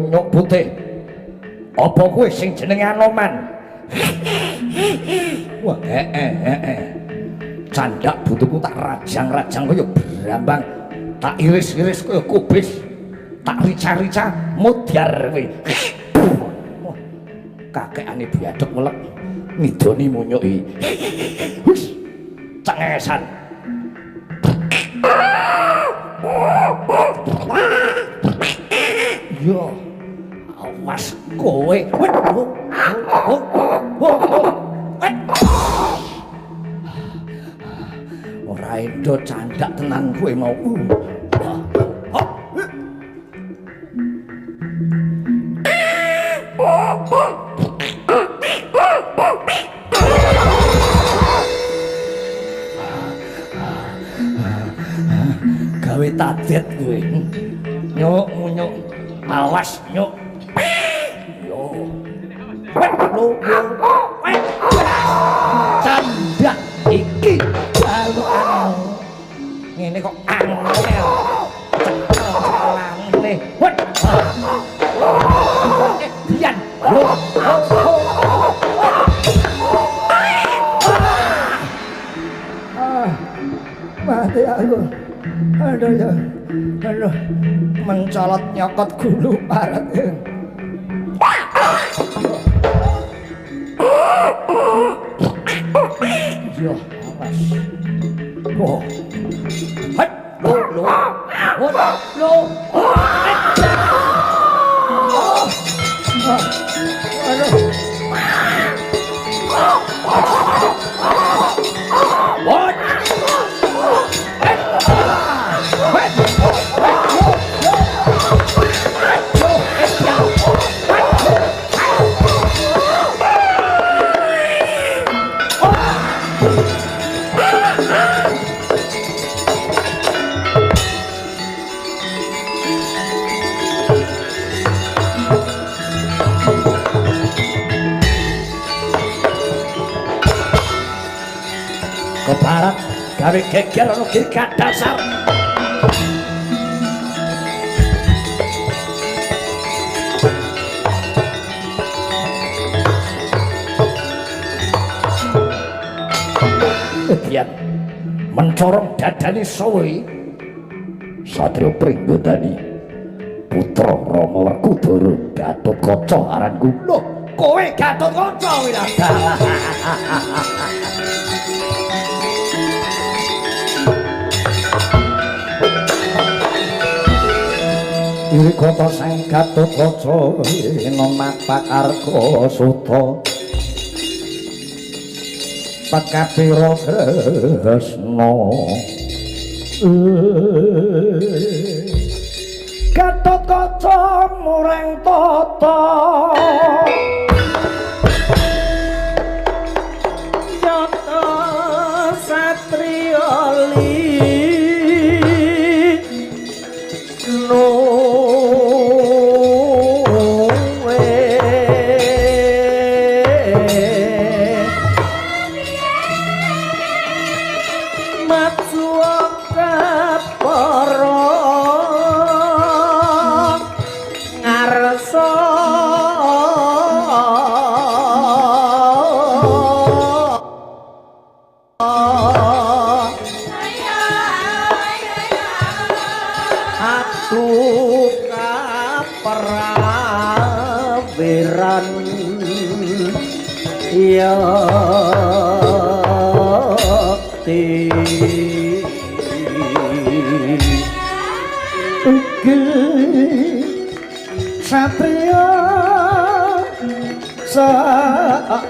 Nyuk Putih. Apa kowe sing jenenge Anoman? Wah, Candak butuhku tak rajang-rajang kaya brambang, tak iris-iris kaya kubis, tak rica-rica mudyar kowe. Wah, kakekane biadok melek ngidoni munyuki. Hus, cengesan. Yo, awas kowe. Ora endo candak tenan kowe mau. Gawe tadet kowe. Nyuk, nyuk. Awas, nyuk. Yo. Candak iki balukan. Ngene kok angel. Cekelane. Wet. Dian. Mati aku. Aduh ya. Aduh. Mencolot nyokot gulu parat. Yo, awas. Oh. Hei, lo. Aduh. What? Keparat gawe geger ana girgat dasar. Edian mencorong dadani Sowi Satrio Pringgotani putra Rama Werkudara Gatotkaca aranku. Loh, kowe Gatotkaca Wiradalah. Iri kota sang Gatotkaca ing mapak arga suta Pakapira Kresna Gatotkaca murang tata Yata satriya Satria saate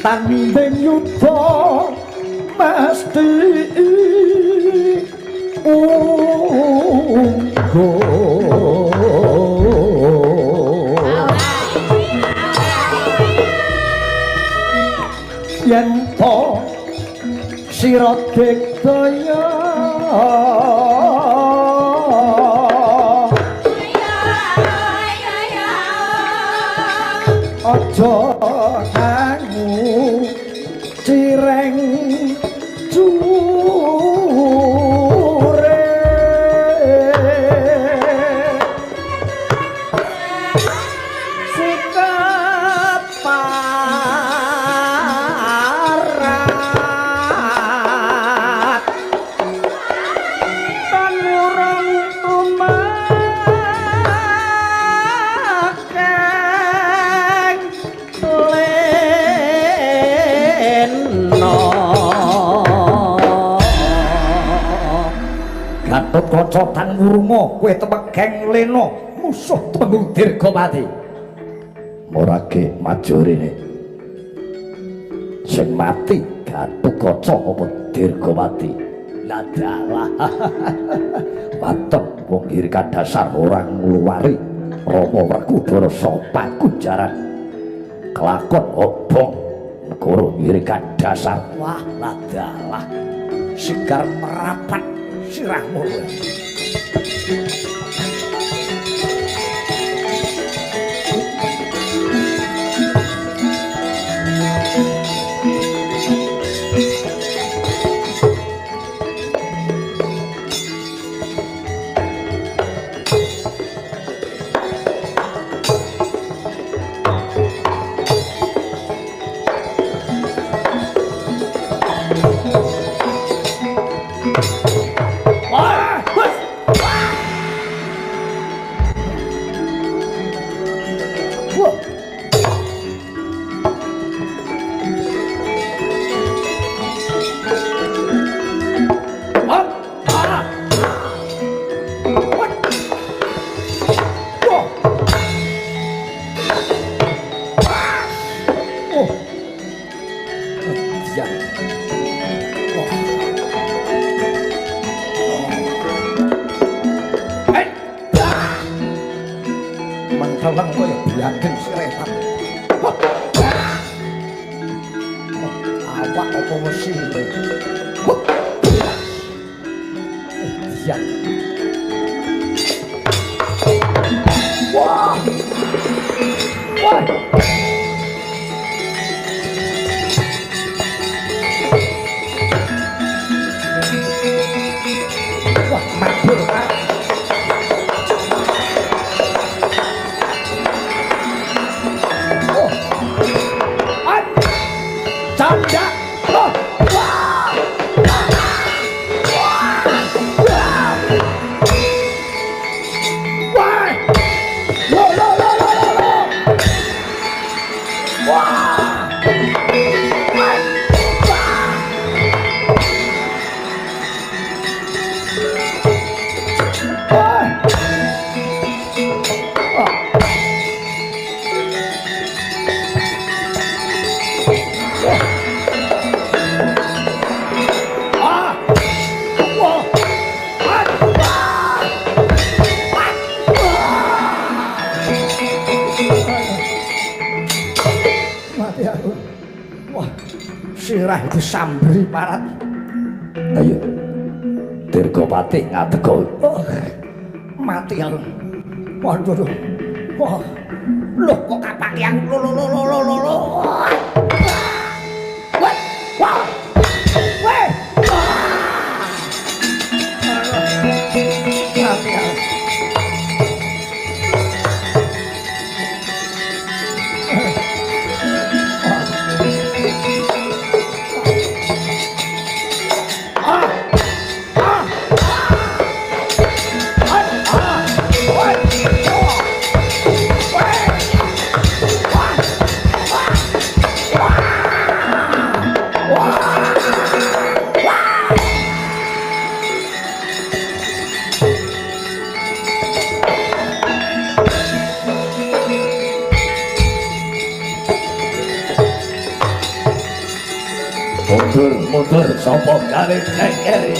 tanding yuda mesti yen to sira digdaya aja kangu cireng Gatotkaca tan ngurma kowe temegeng lena musuh Temenggung Dirgawati. Morake maju rene. Sing mati Gatotkaca apa Dirgawati? Lah dalah. Waton wong Girika dasar orang ngluwari Rama Werkudara sapa Kujaran. Kelakon obong negara Girika dasar. Wah, lah dalah. Sigar merapat sirahmu. Mangkalang koyo biangken siretan. Awak apa mesine? Ya. Wah. Wah. Wah, mabur, Pak. Sirah itu sambri parat. Ayo Dirgawati ngateko. Oh, mati aku. Waduh. Wah. Loh kok kapak yang lo. Wah. Wah. Weh. Mati aku. Mundur sapa gawe kengkeri.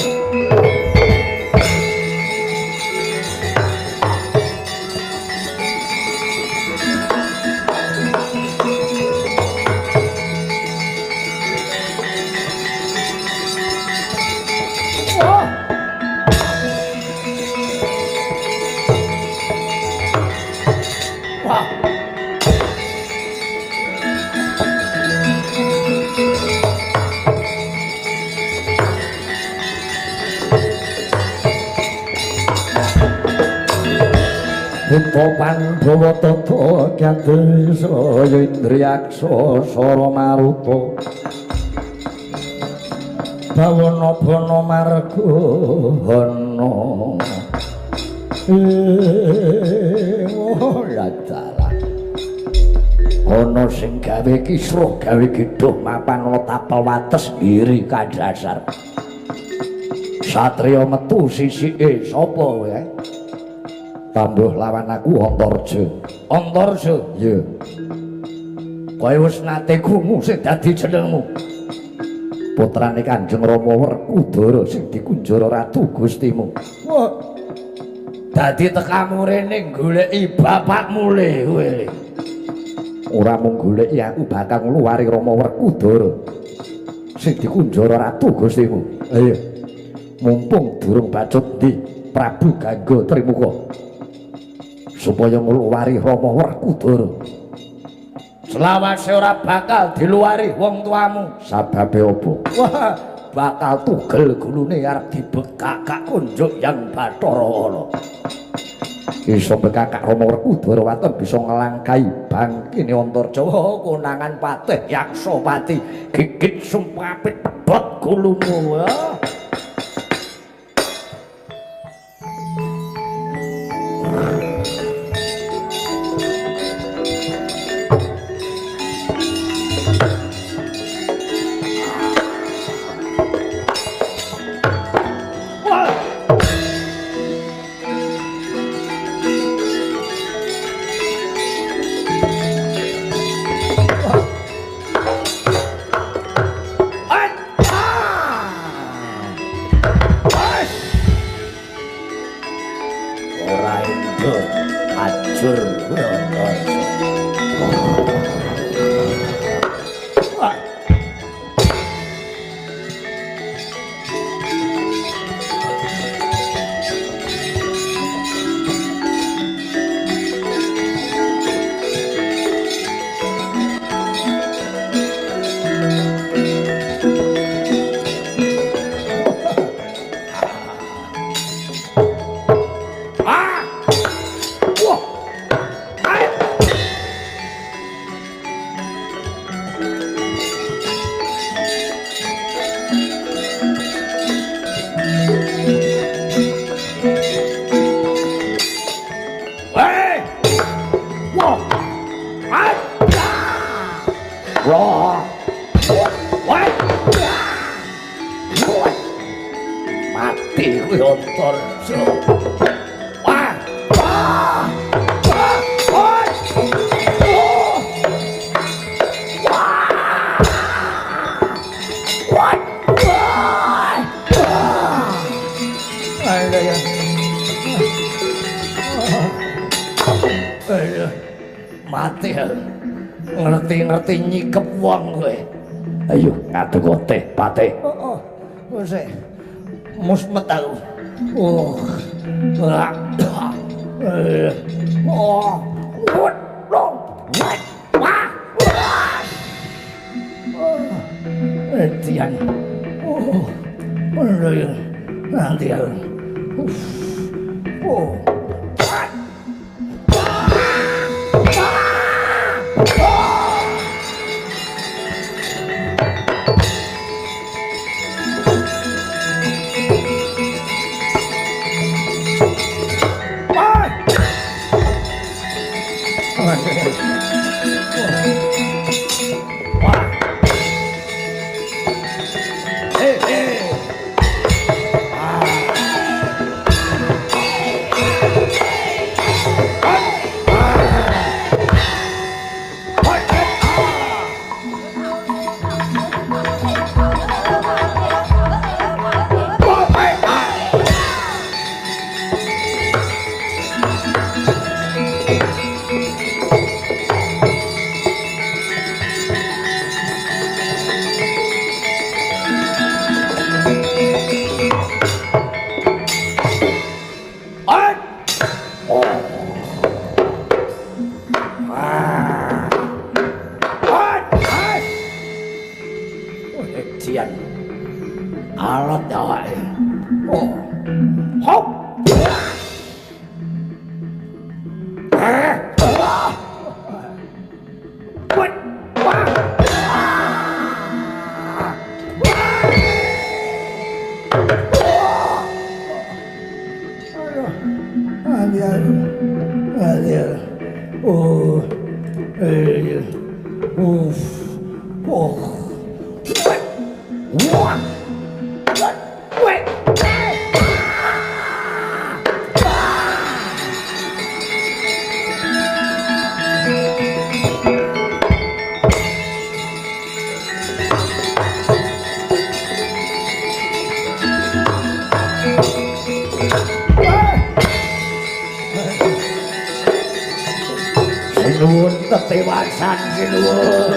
Putra Pandhawa tata Kyadrisa Indriyaksa Sara Maruta Bawana Bana Margana dalah ana sing gawe kisruh gawe gedhuh mapan ana tapel wates Girika dasar Satria metu sisike sapa wae? Tambuh lawan aku Antarja. Antarja? Iya. Kowe wis nate krungu sing dadi jenengmu. Putrane Kanjeng Rama Werkudara sing dikunjara ratu Gustimu. Wah. Dadi tekamu rene goleki bapakmu le kowe. Ora mung goleki aku bakal ngluwari Rama Werkudara sing dikunjara ratu Gustimu. Ayo. Mumpung durung bacut di Prabu Gangga Trimuka. Supaya ngluwari Rama Werkudara. Selawase ora bakal diluwari wong tuamu. Sababe apa? Wah, bakal tugel gulune arep dibekakak kunjuk yang Bathara Ala. Iso bekakak Rama Werkudara waton bisa ngelangkai bangkine Antarja. Konangan patih Yaksapati gigit sumpapit pedhot gulumu. Mati ngerti-ngerti nyikep wong kowe. Ayo ngadeg teh Patih. Heeh. Wis musmet aku. Oh. Etian. Oh. Nanti aku. Oh. Wait! kedewasan sinuwun.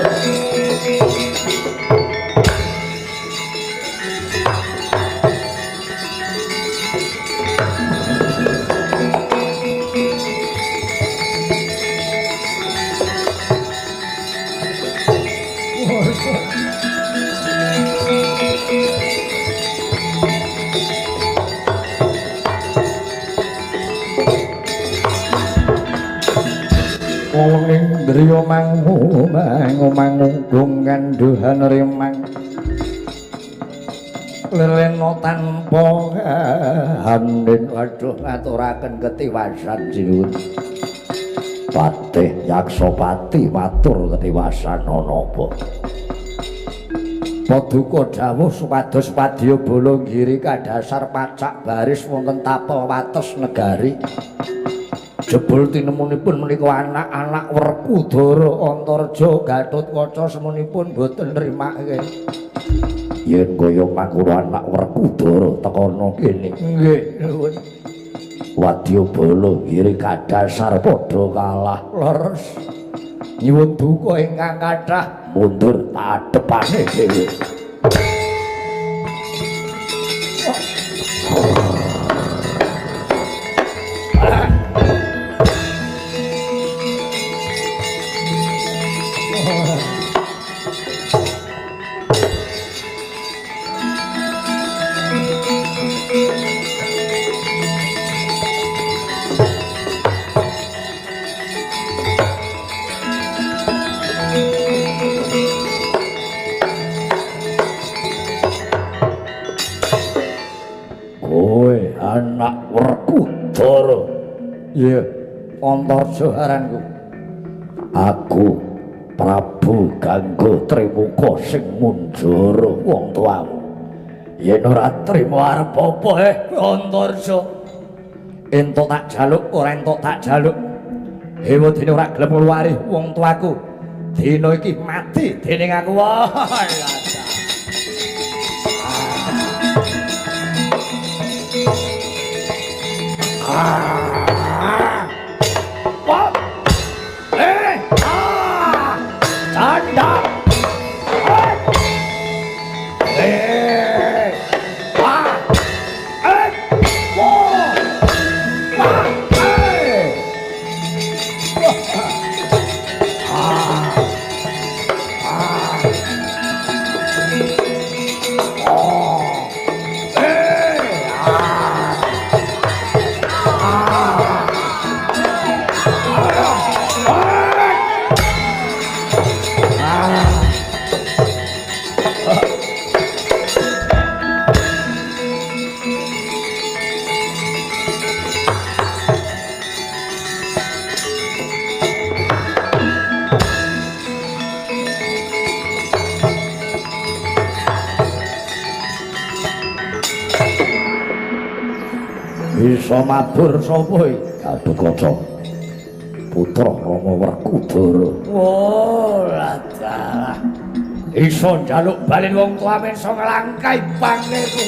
Ning driya manggung kanduhan remang lelena tanpa handin waduh ngaturaken ketiwasan sinuwun Patih Yaksopati matur ketiwasan ana apa Paduka dawuh supados padya bala nggiri kadasar pacak baris wonten tapel wates negari jebul tinemunipun menika anak-anak Werkudara Antarja Gatotkaca semunipun boten nrimake yen kaya mangkono anak Werkudara tekono kene nggih nuwun wadyabala nggiri kadasar padha kalah leres nyuwun duka ingkang kathah mundur tadepane dhewe anak Werkudara iya Antarja aranku aku Prabu Gangga Trimuka sing munjara wong tuamu yen ora trima arep apa Antarja entuk tak jaluk ora entuk tak jaluk hewa dene ora gelem ngluwari wong tuaku dina iki mati dening aku bisa mabur sapa iki Gatotkaca putra Rama Werkudara oh lah iso njaluk balen wong tuamen iso nglangkai pangneku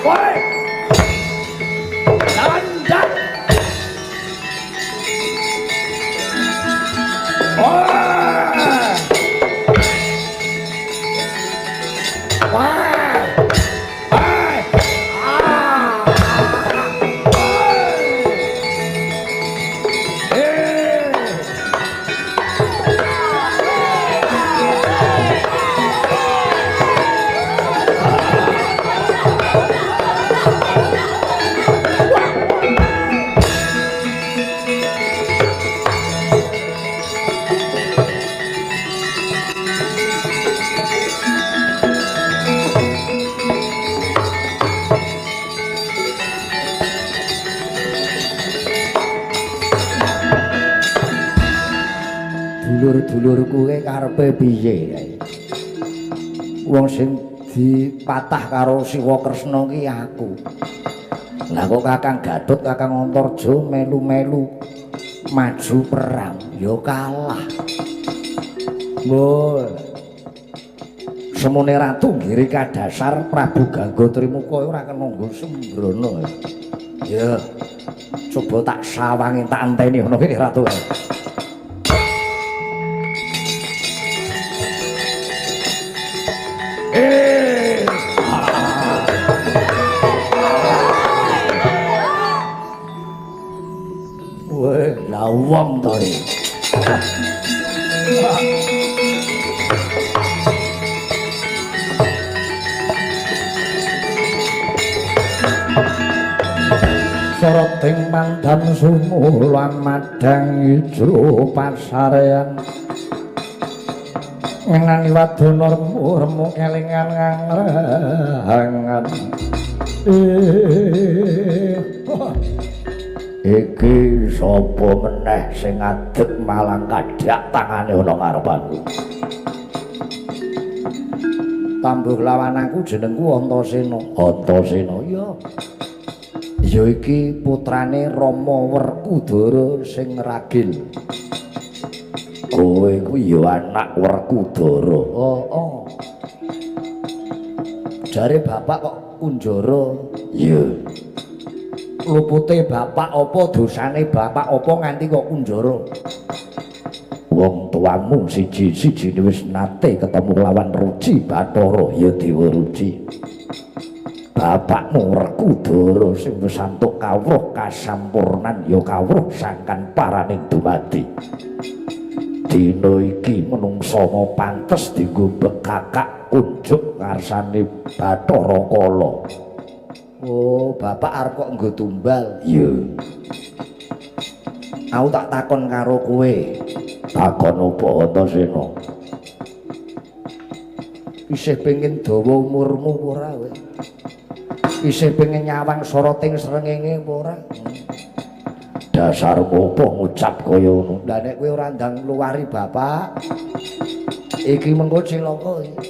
woi landak dulur-dulurku ki karepe piye wong sing dipatah karo Siwa Kresna ki aku lah kok Kakang Gatot Kakang Antarja melu-melu maju perang ya kalah mbul semune Ratu Nggiri kadasar Prabu Gangga Trimuka ora kena nggo sembrono Ya. Coba tak sawangi tak anteni ngono kene Ratu. Weh, la wong to iki. Soroting mandam sumulan madang ijro pasarean ngenani wadana remu kelingan ngangrangan iki sapa meneh sing ngadeg malang kadhak tangane ana ngarepanku tambuh lawan aku jenengku Antasena ya ya iki putrane Rama Werkudara sing ragil. Kowe kuwi ya anak Werkudara. Oh. Jare bapak kok kunjara? Iya. Lupute bapak apa dosane bapak apa nganti kok kunjara? Wong tuamu siji-sijine wis nate ketemu lawan Ruci Bathara ya Dewa Ruci. Bapakmu Werkudara sing wis antuk kawruh kasampurnan ya kawruh sangkan paraning dumadi. Dina iki menungsa pantes dienggo bekakak kunjuk ngarsane Bathara Kala. Oh, bapak arep kok nggo tumbal. Iya. Aku tak takon karo kowe. Takon apa Antasena? Isih pengin dawa umurmu ora kowe? Isih pengen nyawang soroting srengenge apa ora? Dasarmu apa ngucap kaya ngono? Lah nek kowe ora ndang ngluwari bapak, iki mengko cilaka iki.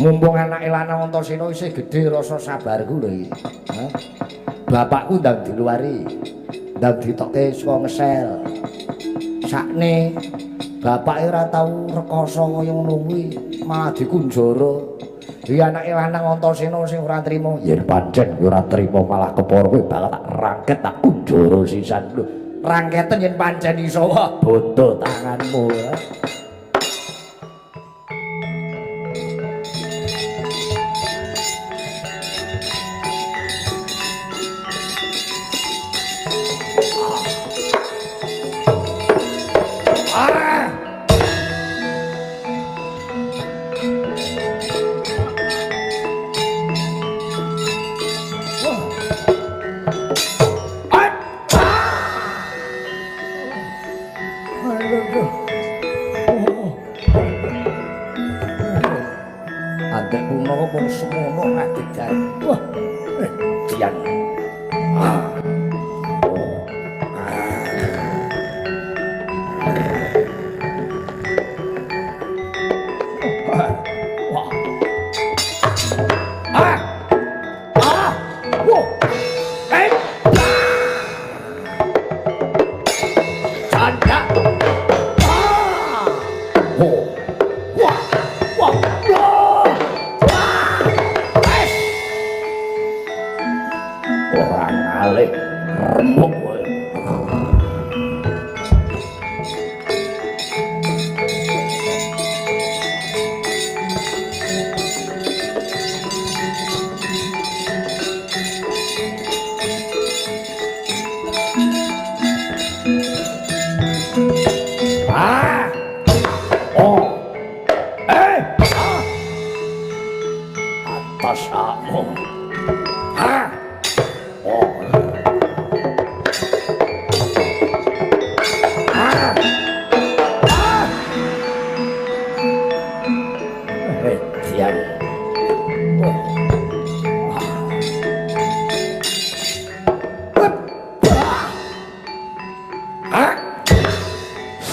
Mumpung anake lanang Antasena isih gedhe rasa sabarku lho iki. Bapakku ndang diluwari. Ndang ditokke saka ngesel. Sakne bapake ora tau rekoso kaya ngono kuwi, malah dikunjara. Iki anake lanang Antasena sing ora trima, yen pancen ora trima malah kepara kowe bakal tak rangket tak kunjara sisan lho. Rangketen yen pancen iso wah bondo tanganmu.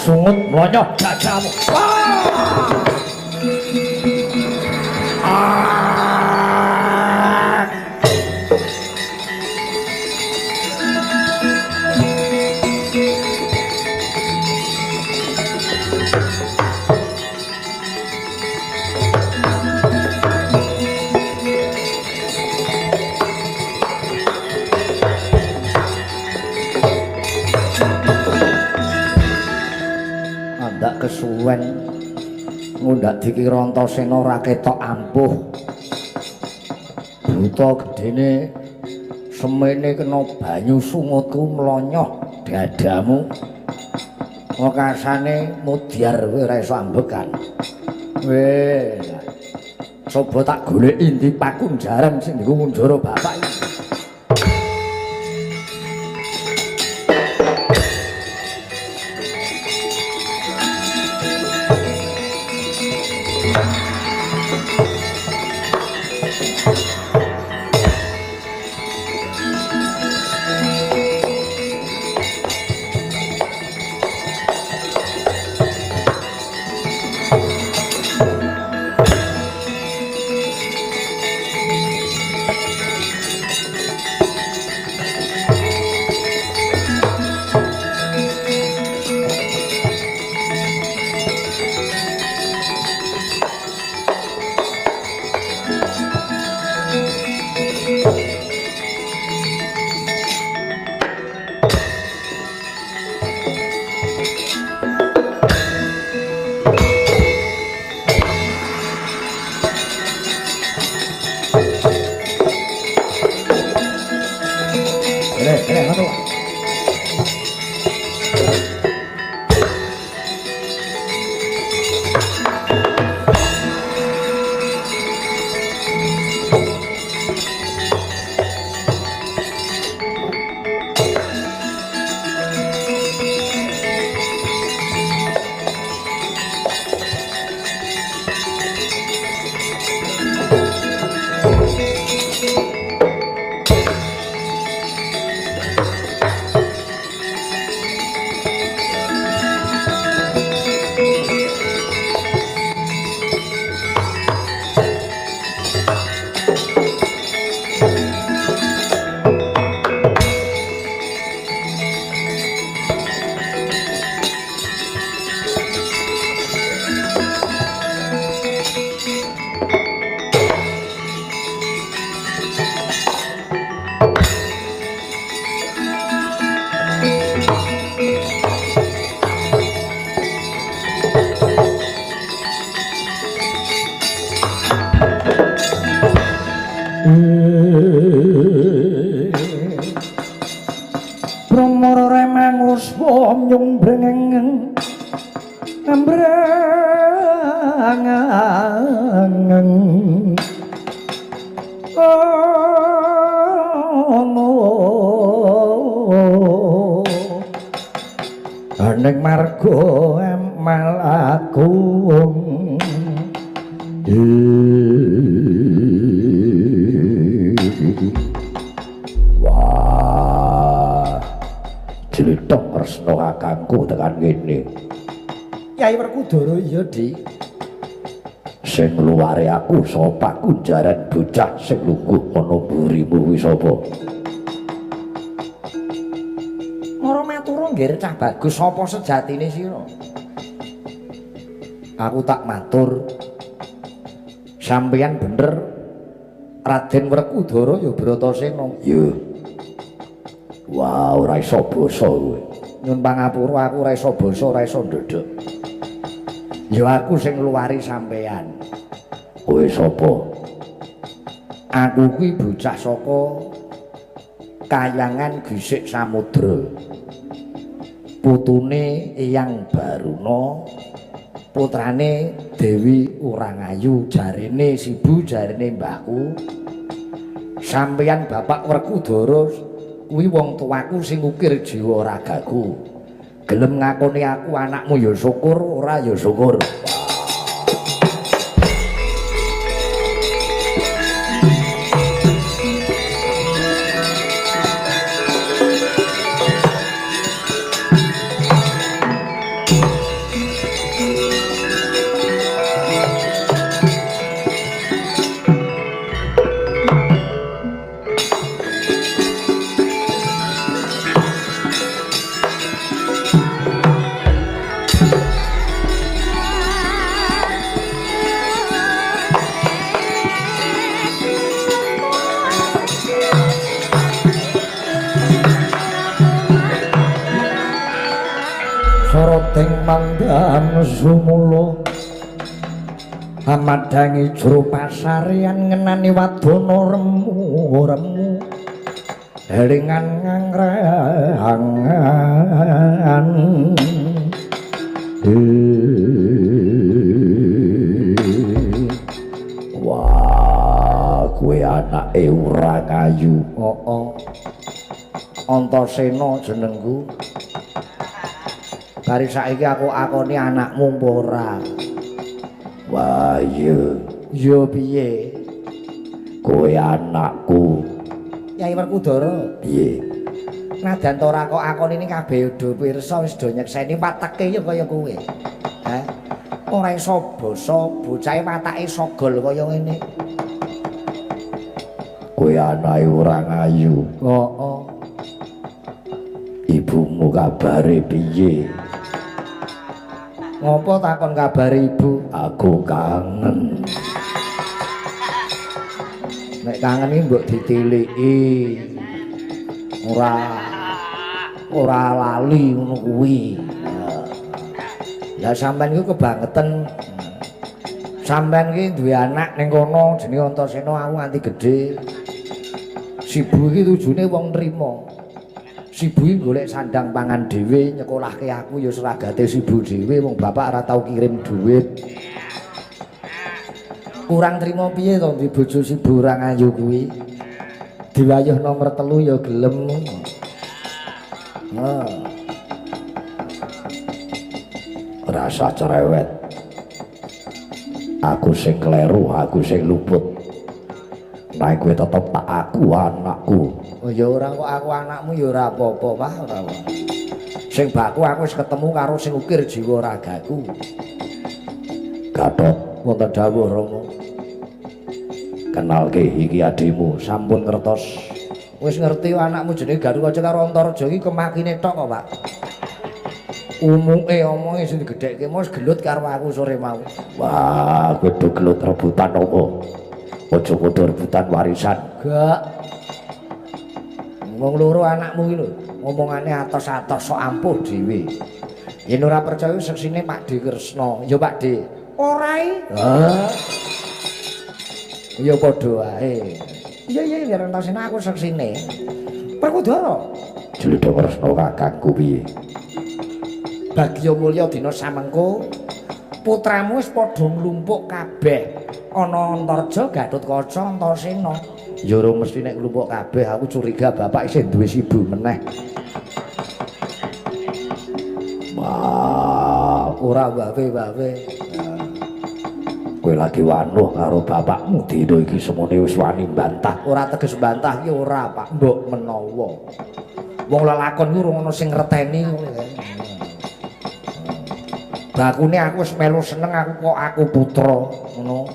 Sungut mlonyoh jajamu. kesuwen ngundak dikira Antasena ora ketok ampuh buta gedene semene kena banyu sungutku mlonyoh dadamu ngokasane mudyar kowe ora iso ambekan weh coba tak golek inti pakunjaran sing diku Kunjara bapak iki Pramara remang ruspa nyung brengeng ambrangang aning marga emal agung wah jlithok Kresna kakangku tekan kene Kyai Werkudara iya Di sing luare aku sapa Kunjaran bocah sing lungguh ana mburimu kuwi sapa Mara matur nggih cah bagus sapa sejatine sira aku tak matur sampeyan bener Raden Werkudara ya Bratasena ya wah ora iso basa kowe nyun pangapura aku ora iso basa ora iso ndodhok ya aku sing luari sampeyan kowe sapa aku kuwi bocah saka Kayangan Gisik Samudra putune Eyang Baruna putrane Dewi Urangayu jarene Sibu jarene mbahku sampeyan Bapak Werkudara kuwi wong tuaku sing ukir jiwa ragaku gelem ngakoni aku anakmu ya syukur ora ya syukur pating mandhan sumula amadangi jero pasarian ngenani wadana remu helingan ngangrangan wah kowe anake Urangayu Antasena jenengku kari saiki aku akoni anakmu apa ora wah iya piye kowe anakku Kyai Werkudara piye najan to ora kok akon ini kabeh do pirsa wis do nyekseni watake ya kaya kowe ha ora iso basa bocahe watake sogol kaya ngene kowe anake Urangayu heeh ibumu kabare piye ngopo takon kabar ibu aku kangen nek kangen iki mbok ditiliki ora lali ngono kuwi lah sampean iku kebangetan sampean iki duwe anak ning kono jenenge Antasena aku nganti gedhe sibu iki tujune wong nrimo sibu iki golek sandang pangan dhewe nyekolahke aku ya seragate sibu dhewe wong bapak ora tau kirim dhuwit kurang trima piye to di bojo sibu Urangayu kuwi diwayuh nomor 3 ya gelem rasa cerewet aku sing kleru aku sing luput nek kowe tetep tak aku anakku oh ya ora kok aku anakmu ya ora apa-apa Pak ora sing bakku aku wis ketemu karo sing ukir jiwa ragaku Gatot wonten dawuh Rama kenalke iki adimu sampun ngertos wis ngerti anakmu jenenge Garukaca karo Antaraja iki kemakine tok kok Pak umuke omonge sing digedhekke mos gelut karo aku sore mau wah kowe do gelut rebutan apa aja padha rebutan warisan gak wong loro anakmu iki lho omongane atos-atos sok ampuh dhewe yen ora percaya seksine Pak D Kresna ya Pak D ora ya padha wae iya biar Antasena aku seksine Werkudara Jelita Kresna kakangku piye Bagya mulya dina samengko putramu wis padha nglumpuk kabeh ana Antarja Gatotkaca Antasena ya ora mesti nek nglumpuk kabeh aku curiga bapak isih duwe sibu meneh wah ora bawe kowe lagi wanuh karo bapakmu dina iki semene wis wani mbantah ora teges mbantah ya ora Pak mbok menawa wong lelakon ku ora ana sing ngerteni bakune aku wis melu seneng aku kok aku putra ngono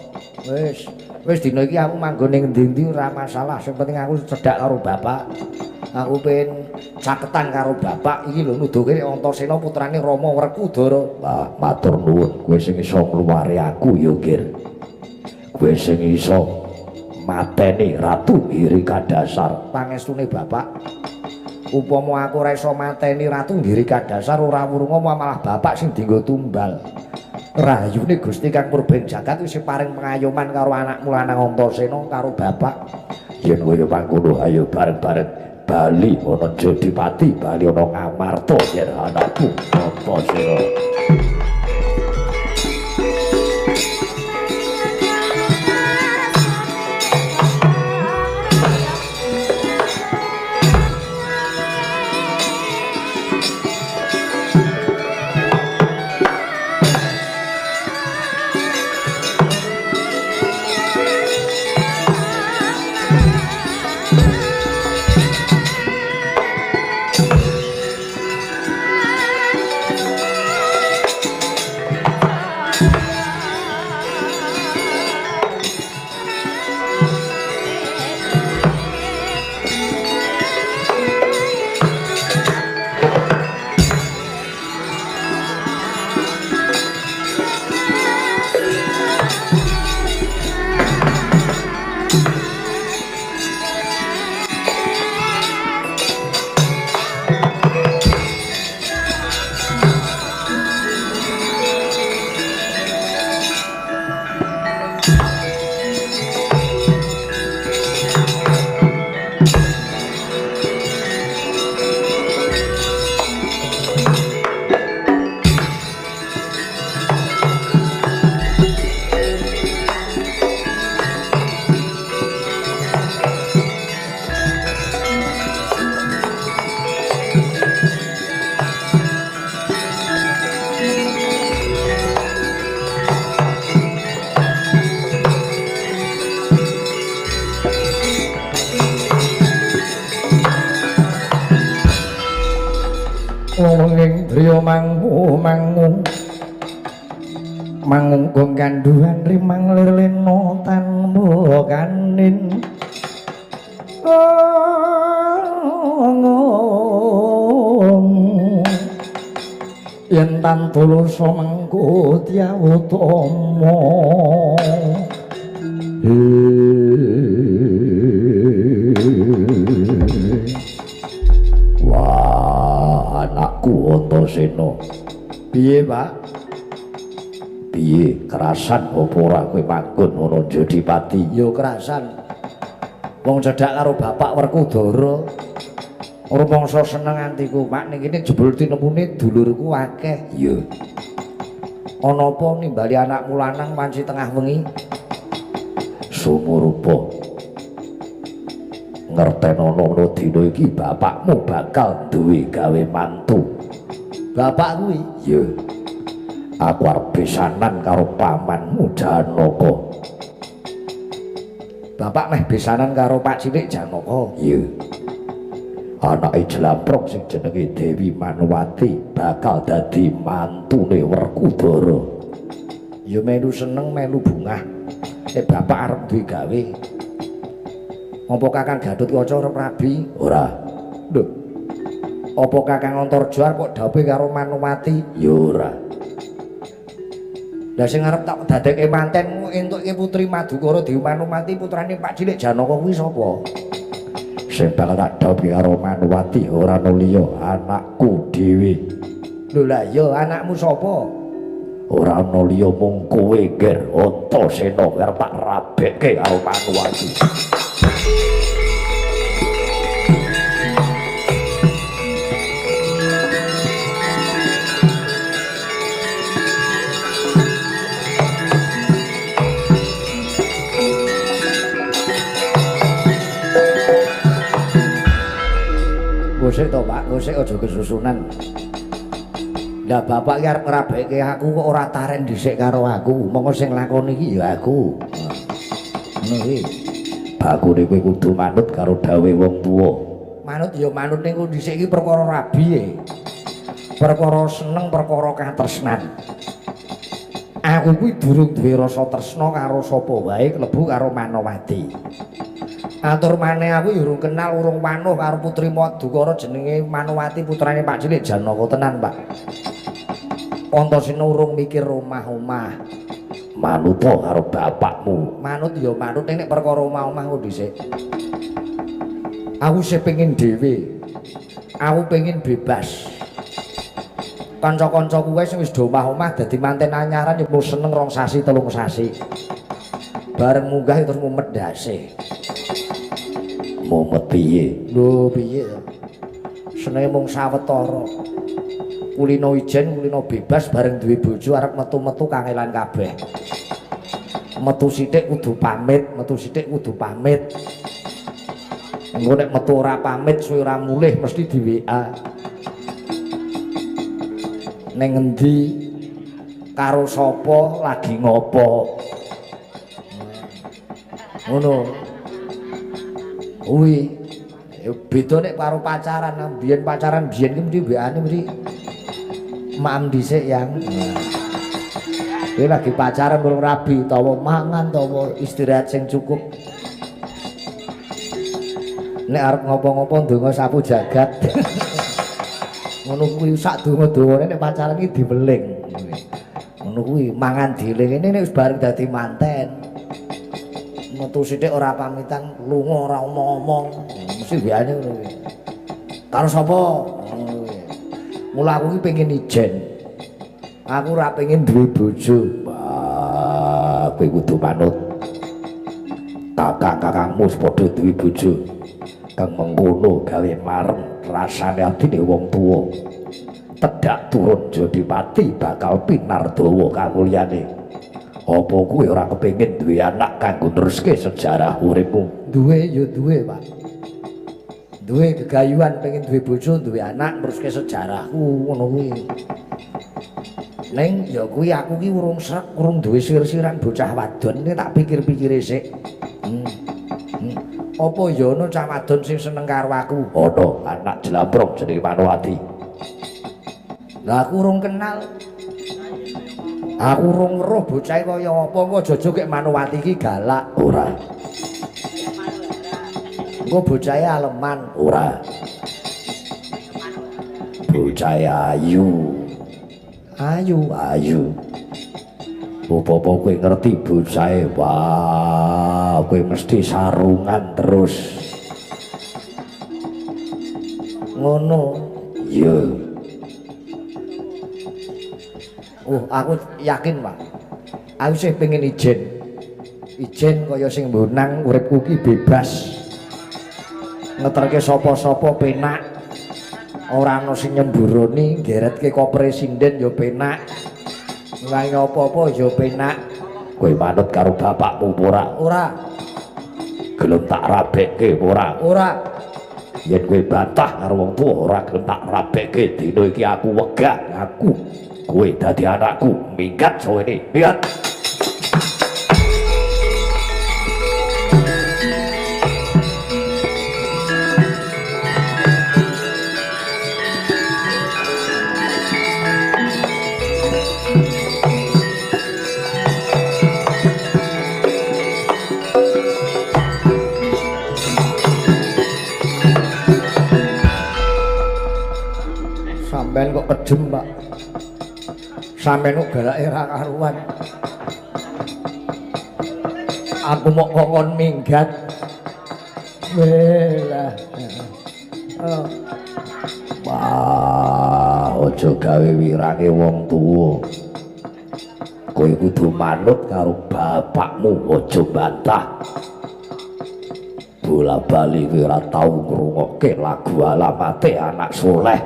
wis dina iki aku manggon ning endi-endi ora masalah sing penting aku cedhak karo bapak aku pengen caketan karo bapak iki lho nuduhke Antasena putrane Rama Werkudara wah matur nuwun kowe sing iso ngluwari aku ya Gir kowe sing iso mateni Ratu Girikadasar pangestune bapak upama aku ora iso mateni Ratu Girikadasar ora wurunga malah bapak sing dienggo tumbal rayune Gusti Kang Purbeng Jagat wis paring pengayoman karo anakmu lanang Antasena karo bapak yen kowe pangkono ayo bareng-bareng Bali ana Jodipati Bali ana Ngamarta yen anakku Antasena wong driya mangung gong kanduhan rimang lirlena tanpa kanin yen tan tulasa mengko dyawutama wah anakku Antasena piye Pak piye kerasan apa ora kowe manggon ana Jodipati ya kerasan wong cedhak karo bapak Werkudara rumangsa seneng antiku Pak ning kene jebul tinemune dulurku akeh ya ana apa nimbali anakmu lanang wanci tengah wengi sumurupa ngertenono dina iki bapakmu bakal duwe gawe mantu bapak kuwi ya aku arep besanan karo pamanmu Janaka bapak meh besanan karo Pak Cilik Janaka iya anake Jlamprok sing jenenge Dewi Manwati bakal dadi mantune Werkudara ya melu seneng melu bungah bapak arep duwe gawe apa Kakang Gatotkaca arep rabi ora lho apa Kakang Antarja kok dawuhe karo Manwati ya ora lah sing arep tak dadekke mantenmu entuke putri Madukara Dewi Manwati putrane Pak Cilik Janaka kuwi sapa? Sing bakal tak dawuhi karo Manwati ora ana liya anakku dhewe. Lho lah ya anakmu sapa? Ora ana liya mung kowe Ger Antasena arep tak rabekke karo Manwati. Gosek to Pak, gosek aja kesusunan. Lah bapak ki arep ngrabekke aku kok ora taren dhisik karo aku. Monggo sing lakoni iki ya aku. Ngono kuwi. Bakune kowe kudu manut karo dawuhe wong tuwa. Manut ya manut ning dhisik iki perkara rabi. Perkara seneng, perkara katresnan. Aku kuwi durung duwe rasa tresna karo sapa wae klebu karo Manowati. Atur maneh aku ya urung kenal urung panuh karo putri Madukara jenenge Manowati putrane Pak Cilik Janaka tenan Pak. Antasena urung mikir omah-omah. Manut karo bapakmu. Manut ya manut nek perkara omah-omah kok dhisik. Aku sing pengin dhewe. Aku pengin bebas. Kanca-kancaku wae sing wis do omah-omah dadi manten anyaran ya seneng 2 sasi 3 sasi. Bareng munggah terus mumet ndase. Mumet piye? Lho piye to? Senenge mung sawetara. Kulino ijen, kulino bebas bareng duwe bojo arep metu-metu kangelan kabeh. Metu sithik kudu pamit, metu sithik kudu pamit. Engko nek metu ora pamit suwe ora mulih mesti di WA. Ning ngendi karo sapa lagi ngopo? Ngono. Kuwi beda nek karo pacaran, biyen pacaran biyen ki mesti WA-ne mesti maam dhisik yang. Kowe lagi pacaran urung rabi utawa mangan utawa istirahat sing cukup. Nek arep ngopo-ngopo ndonga sapu jagat. Ngono kuwi sak donga-dongane nek pacaran iki diweling. Ngono kuwi mangan dieling ini wis bareng dadi manten. Metu sithik ora pamitan, lunga ora omong-omong. Mesti biane ngono kuwi. Karo sapa? Mula aku iki pengen ijen. Aku ora pengen duwe bojo. Wah, kowe kudu manut. Kakang-kakangmu padha duwe bojo. Kang mengkono gawe marem rasane atine wong tuwa. Tedak turun Jodipati bakal pinardawa kamulyané. Apa kowe ora kepengin duwe anak kanggo neruske sejarah uripmu? Duwe ya duwe, Pak. Duwe gegayuhan pengen duwe bojo, duwe anak neruske sejarahku ngono kuwi. Ning ya kuwi aku ki urung srek, urung duwe sir-siran bocah wadon, iki tak pikir-pikir sik. Apa ya ana cah wadon sing seneng karo aku? Ana anak Jlamprok jenenge Manowati. Lah aku urung kenal. Aku urung weruh bocah kaya apa kok jojo kek Manowati iki galak ora. Engko bocahe aleman ora. Bocah ayu. Ayu. Apa-apa kowe ngerti bocahe? Wah, kowe mesti sarungan terus. Ngono. Iya. Aku yakin, Pak. Aku sih pengen ijen. Ijen kaya sing mbonang uripku ki bebas. Ngeterke sapa-sapa penak. Ora ana sing nyemburoni, geretke kok presiden ya penak. Nggak apa-apa ya penak. Kowe manut karo bapakmu ora? Ora. Gelem tak rabekke ora? Ora. Yen kowe bantah karo wong tuwa ora gelem tak rabekke dina iki aku wegah aku. Kowe dadi anakku, minggat suwene. Minggat. Sampeyan kok kejem, Pak. Sampeyan kok galake ra karuan. Aku mok kongkon minggat. Welah. Wah, aja gawe wirange wong tuwa. Kowe kudu manut karo bapakmu, aja bantah. Bola-bali kowe ora tau ngrungokke lagu alamate anak soleh.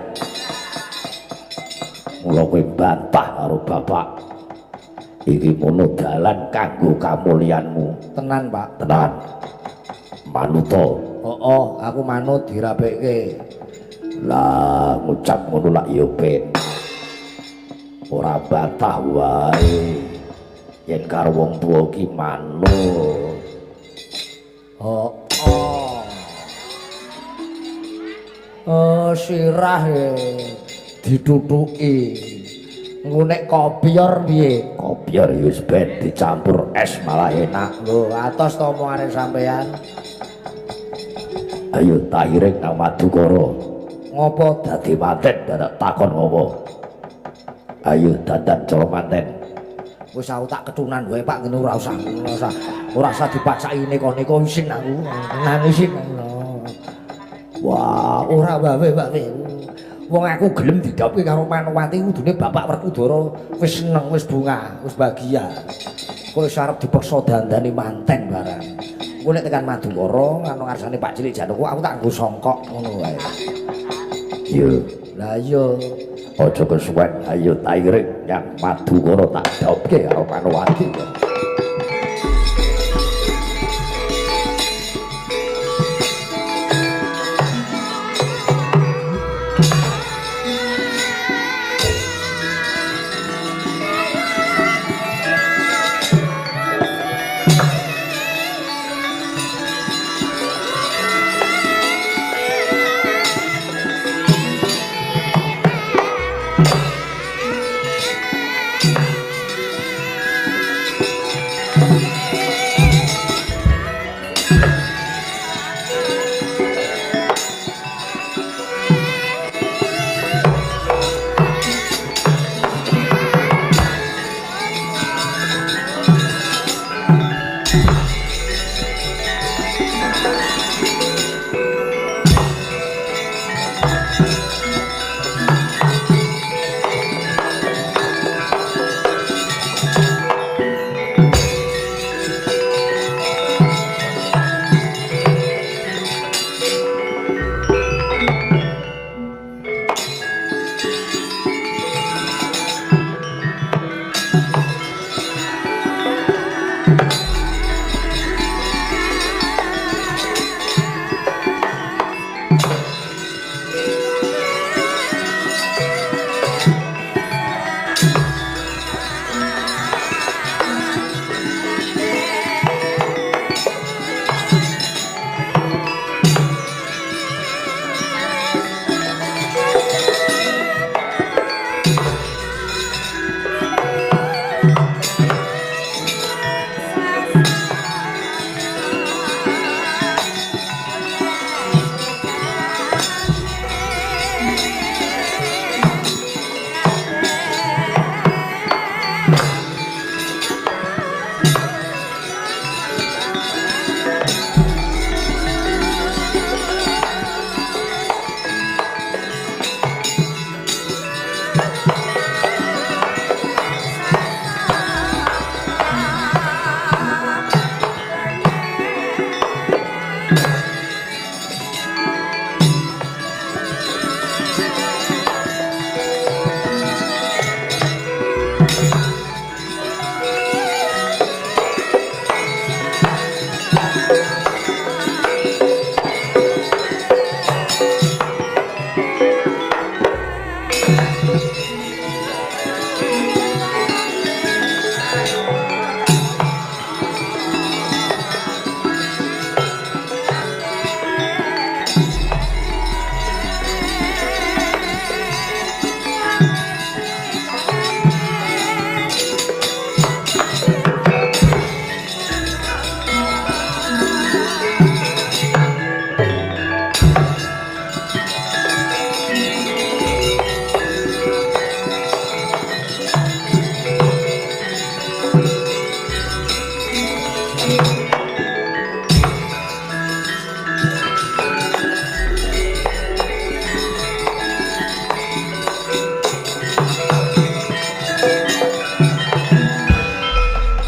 Mula kowe bantah karo bapak. Iki mono dalan kanggo kamulyanmu. Tenan, Pak. Tenan. Manuto. Oh, aku manut dirabekke. Lah ngucap ngono lak ya ben. Ora bantah wae. Yen karo wong tuwa ki manut. Sirah ditutuki. Engko nek kopior piye? Kopior wis ben dicampur es malah enak. Lho, atos to omongane sampean. Ayo tak iring nang Madukara. Ngopo dadi manten dadak takon ngopo? Ayo dandan cara manten. Wis aku tak ketunan wae Pak, ngene ora usah dipacaki neko-neko isin aku. Tenan isin. Wah, ora wae Pak. Wong aku gelem didhawuhi karo Manowati kudune Bapak Werkudara wis seneng, wis bunga, wis bahagia. Kowe arep dipaksa dandani manten barang. Engko nek tekan Madukara karo ngarsane Pak Cilik Janoko aku tak nggo songkok ngono wae. Yo, lah yo aja kesuwen, ayo tak iring yang Madukara tak dhawuhke karo Manowati.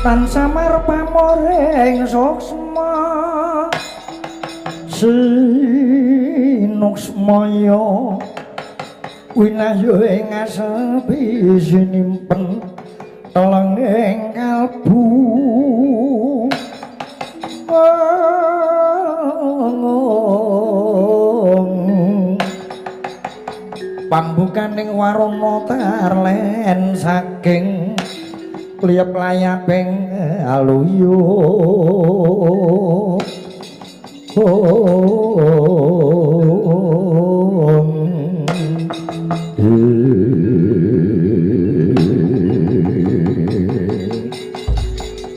Tan samar pamoreng soksma sinuksmaya winayu ing asepi sinimpen teleng ing kalbu pambukaning warana tarlen saking liep layaping aluyu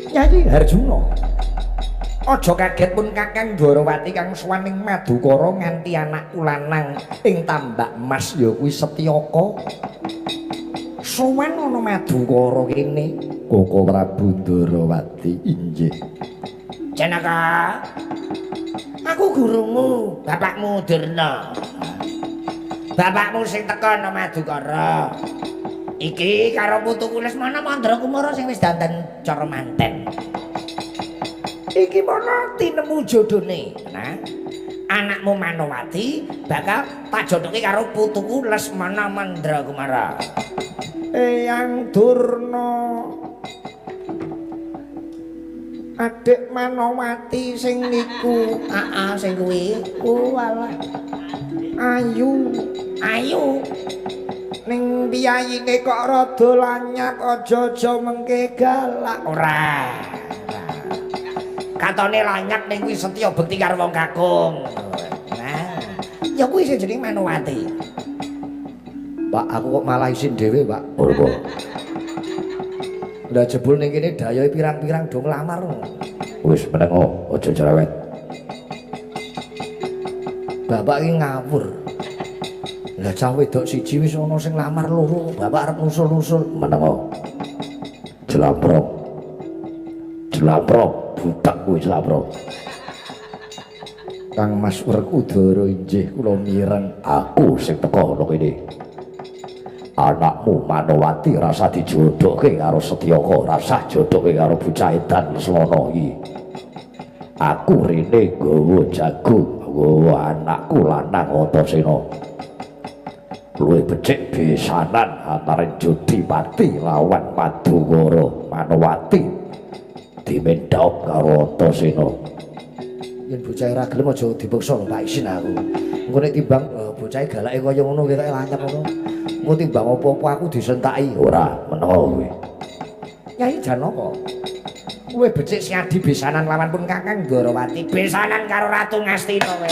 Nyai Harjuna aja kaget pun Kakang Dwarawati kang suwaning Madukara nganti anakku lanang ing tambak emas ya kuwi Setyaka sowan ana Madukara kene Koko Prabu Dwarawati injih Janaka aku gurumu bapakmu Dirna bapakmu sing teka ana Madukara iki karo putuku Lesmana Mandrakumara sing wis dandan cara manten iki mana tinemu jodone nah anakmu Manowati bakal tak jodoke karo putuku Lesmana Mandrakumara Eyang Durna adik Manowati sing niku sing kuwi walah ayu ning piyayine kok rada lanyak aja mengke galak ora katone lanyak ning kuwi setya bekti karo wong kakung nah ya kuwi sing jeneng Manowati Pak aku kok malah isin dhewe Pak apa Lah jebul ning kene dayoe pirang-pirang do nglamar. Wis menengo, aja cerewet. Bapak iki ngawur. Lah cah wedok siji wis ana sing nglamar loro, bapak arep nusul-nusul menengo. Jelaprok. Jelaprok, butak kuwi jelaprok. Kang Mas Werkudara injih kula mireng aku sing teka ana kene. Anakmu Manowati rasa dijodohke karo Setyaka, rasa jodohke karo bocah edan Lesmana iki. Aku rene nggawa jagung, nggawa anakku lanang Antasena. Luwih becik besanan antaraning Jodipati lawan Madukara. Manowati dimendhok karo Antasena. Yen bocah ora gelem aja dipaksa lho Pak Isin aku. Engko nek timbang bocah galake kaya ngono ketoke lancap ngono. Engko timbang apa-apa aku disentaki ora menawa kowe. Nyai Janaka. Kowe becik sing adi besanan lawan pun Kakang Dwarawati, besanan karo Ratu Ngastina kowe.